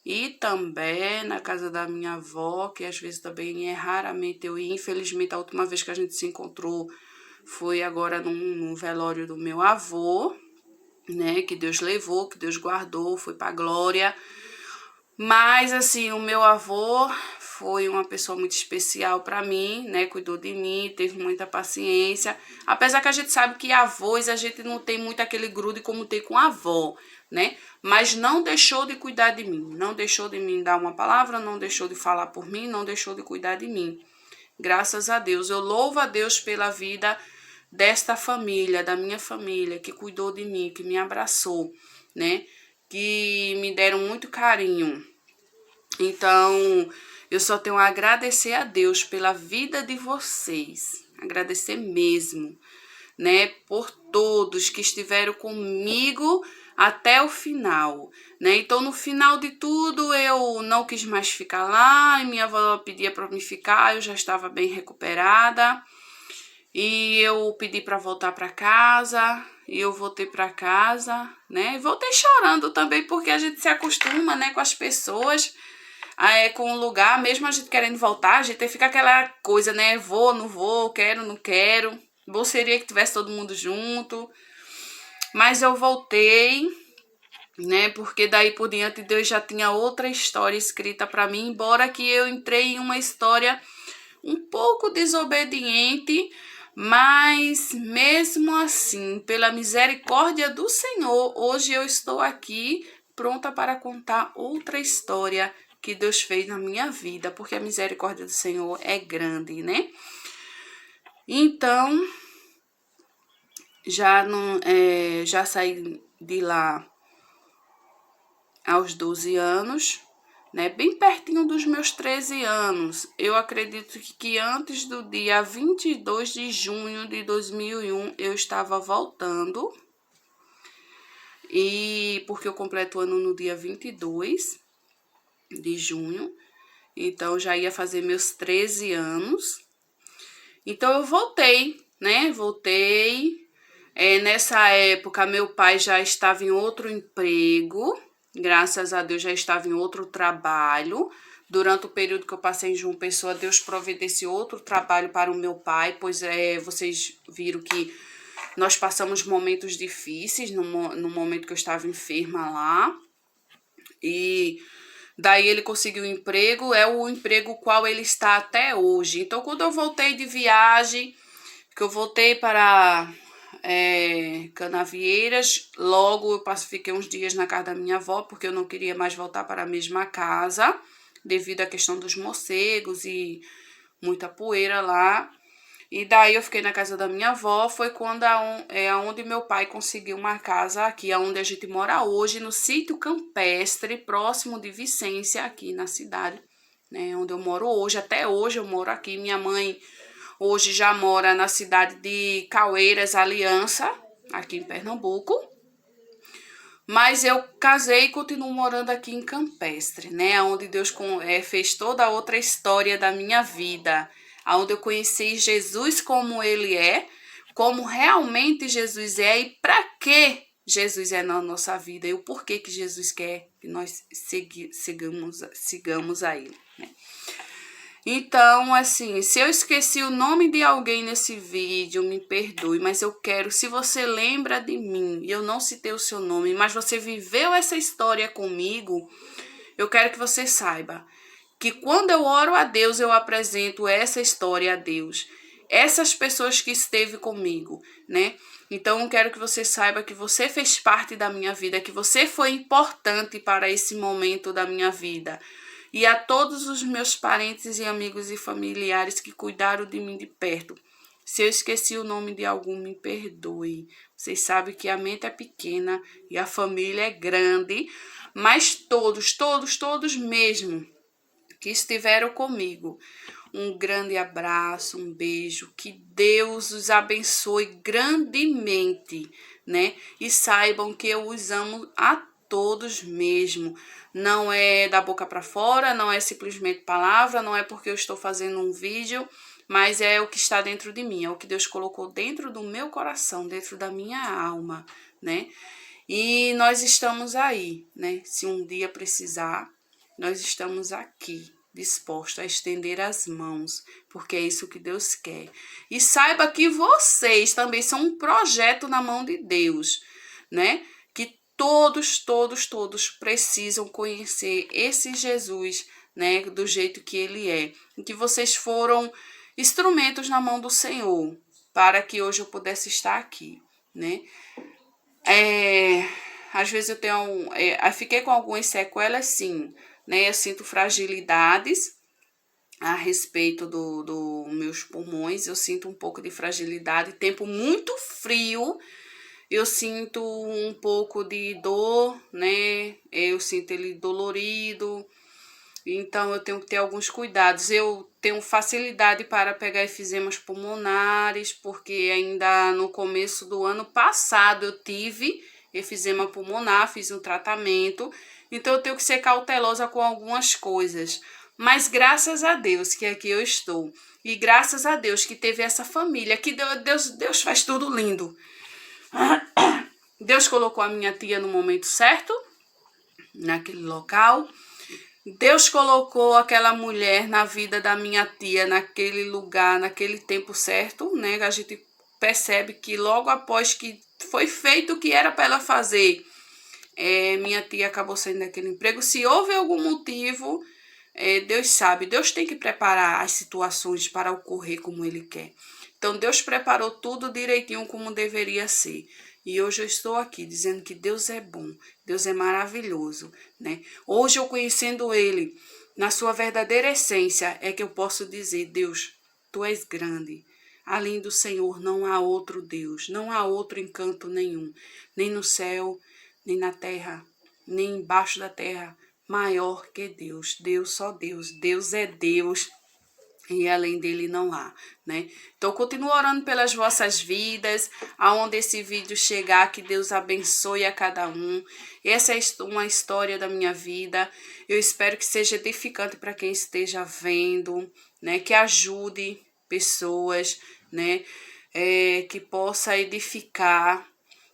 e também na casa da minha avó, que às vezes também raramente eu ia. Infelizmente, a última vez que a gente se encontrou foi agora no velório do meu avô, né? Que Deus levou, que Deus guardou, foi pra glória. Mas, assim, o meu avô foi uma pessoa muito especial para mim, né? Cuidou de mim, teve muita paciência. Apesar que a gente sabe que avós a gente não tem muito aquele grude como tem com a avó, né? Mas não deixou de cuidar de mim, não deixou de me dar uma palavra, não deixou de falar por mim, não deixou de cuidar de mim. Graças a Deus. Eu louvo a Deus pela vida desta família, da minha família, que cuidou de mim, que me abraçou, né? Que me deram muito carinho. Então, eu só tenho a agradecer a Deus pela vida de vocês. Agradecer mesmo, né? Por todos que estiveram comigo até o final, né? Então, no final de tudo, eu não quis mais ficar lá, e minha avó pedia para me ficar, eu já estava bem recuperada. E eu pedi para voltar para casa, e eu voltei para casa, né? E voltei chorando também, porque a gente se acostuma, né, com as pessoas, com o lugar, mesmo a gente querendo voltar, a gente fica aquela coisa, né? Vou, não vou, quero, não quero. Bom seria que tivesse todo mundo junto. Mas eu voltei, né? Porque daí por diante Deus já tinha outra história escrita para mim, embora que eu entrei em uma história um pouco desobediente, mas mesmo assim, pela misericórdia do Senhor, hoje eu estou aqui pronta para contar outra história que Deus fez na minha vida, porque a misericórdia do Senhor é grande, né? Então, já saí de lá aos 12 anos, né, bem pertinho dos meus 13 anos. Eu acredito que antes do dia 22 de junho de 2001 eu estava voltando, e porque eu completo o ano no dia 22 de junho, então já ia fazer meus 13 anos. Então eu voltei, né? Voltei. Nessa época, meu pai já estava em outro emprego, graças a Deus já estava em outro trabalho. Durante o período que eu passei em João Pessoa, Deus providenciou outro trabalho para o meu pai, pois vocês viram que nós passamos momentos difíceis no momento que eu estava enferma lá. E daí ele conseguiu um emprego, é o emprego qual ele está até hoje. Então, quando eu voltei de viagem, que eu voltei para Canavieiras, logo eu fiquei uns dias na casa da minha avó, porque eu não queria mais voltar para a mesma casa, devido à questão dos morcegos e muita poeira lá. E daí eu fiquei na casa da minha avó, foi quando aonde meu pai conseguiu uma casa aqui, aonde a gente mora hoje, no sítio campestre, próximo de Vicência, aqui na cidade, né, onde eu moro hoje. Até hoje eu moro aqui. Minha mãe hoje já mora na cidade de Caueiras, Aliança, aqui em Pernambuco. Mas eu casei e continuo morando aqui em Campestre, né? Onde Deus fez toda a outra história da minha vida. Onde eu conheci Jesus como Ele é, como realmente Jesus é e para que Jesus é na nossa vida e o porquê que Jesus quer que nós sigamos a Ele, né? Então, assim, se eu esqueci o nome de alguém nesse vídeo, me perdoe, mas eu quero, se você lembra de mim e eu não citei o seu nome, mas você viveu essa história comigo, eu quero que você saiba que quando eu oro a Deus, eu apresento essa história a Deus. Essas pessoas que esteve comigo, né? Então, eu quero que você saiba que você fez parte da minha vida, que você foi importante para esse momento da minha vida. E a todos os meus parentes e amigos e familiares que cuidaram de mim de perto. Se eu esqueci o nome de algum, me perdoe. Vocês sabem que a mente é pequena e a família é grande, mas todos mesmo que estiveram comigo, um grande abraço, um beijo, que Deus os abençoe grandemente, né? E saibam que eu os amo a todos mesmo. Não é da boca para fora, não é simplesmente palavra, não é porque eu estou fazendo um vídeo, mas é o que está dentro de mim, é o que Deus colocou dentro do meu coração, dentro da minha alma, né? E nós estamos aí, né? Se um dia precisar, nós estamos aqui, dispostos a estender as mãos, porque é isso que Deus quer. E saiba que vocês também são um projeto na mão de Deus, né? Que todos precisam conhecer esse Jesus, né? Do jeito que ele é. E que vocês foram instrumentos na mão do Senhor, para que hoje eu pudesse estar aqui, né? Às vezes eu fiquei com algumas sequelas, sim, né? Eu sinto fragilidades a respeito dos meus pulmões, eu sinto um pouco de fragilidade, tempo muito frio, eu sinto um pouco de dor, né? Eu sinto ele dolorido, então eu tenho que ter alguns cuidados. Eu tenho facilidade para pegar efizemas pulmonares, porque ainda no começo do ano passado eu tive efizema pulmonar, fiz um tratamento, então eu tenho que ser cautelosa com algumas coisas. Mas graças a Deus que aqui eu estou. E graças a Deus que teve essa família, que Deus faz tudo lindo. Deus colocou a minha tia no momento certo, naquele local. Deus colocou aquela mulher na vida da minha tia, naquele lugar, naquele tempo certo, né? A gente percebe que logo após que foi feito o que era para ela fazer, minha tia acabou saindo daquele emprego. Se houve algum motivo, Deus sabe, Deus tem que preparar as situações para ocorrer como Ele quer. Então, Deus preparou tudo direitinho como deveria ser. E hoje eu estou aqui dizendo que Deus é bom, Deus é maravilhoso, né? Hoje eu conhecendo Ele, na sua verdadeira essência, é que eu posso dizer, Deus, Tu és grande. Além do Senhor não há outro Deus, não há outro encanto nenhum, nem no céu, nem na terra, nem embaixo da terra, maior que Deus. Deus, só Deus. Deus é Deus. E além dele não há, né? Então, continuo orando pelas vossas vidas, aonde esse vídeo chegar, que Deus abençoe a cada um. Essa é uma história da minha vida. Eu espero que seja edificante para quem esteja vendo, né? Que ajude pessoas, né? Que possa edificar,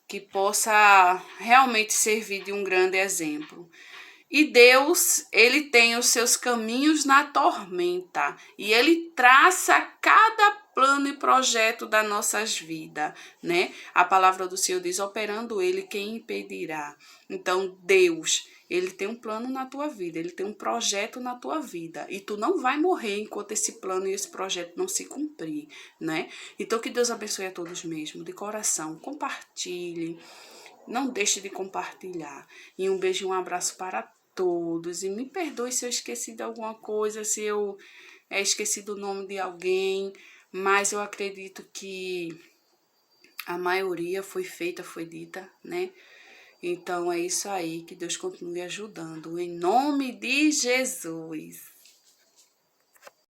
que possa realmente servir de um grande exemplo. E Deus, ele tem os seus caminhos na tormenta e ele traça cada plano e projeto das nossas vidas, né? A palavra do Senhor diz, operando ele, quem impedirá? Então, Deus, ele tem um plano na tua vida, ele tem um projeto na tua vida e tu não vai morrer enquanto esse plano e esse projeto não se cumprir, né? Então, que Deus abençoe a todos mesmo, de coração, compartilhe. Não deixe de compartilhar. E um beijo e um abraço para todos. E me perdoe se eu esqueci de alguma coisa, se eu esqueci do nome de alguém, mas eu acredito que a maioria foi feita, foi dita, né? Então é isso aí, que Deus continue ajudando. Em nome de Jesus.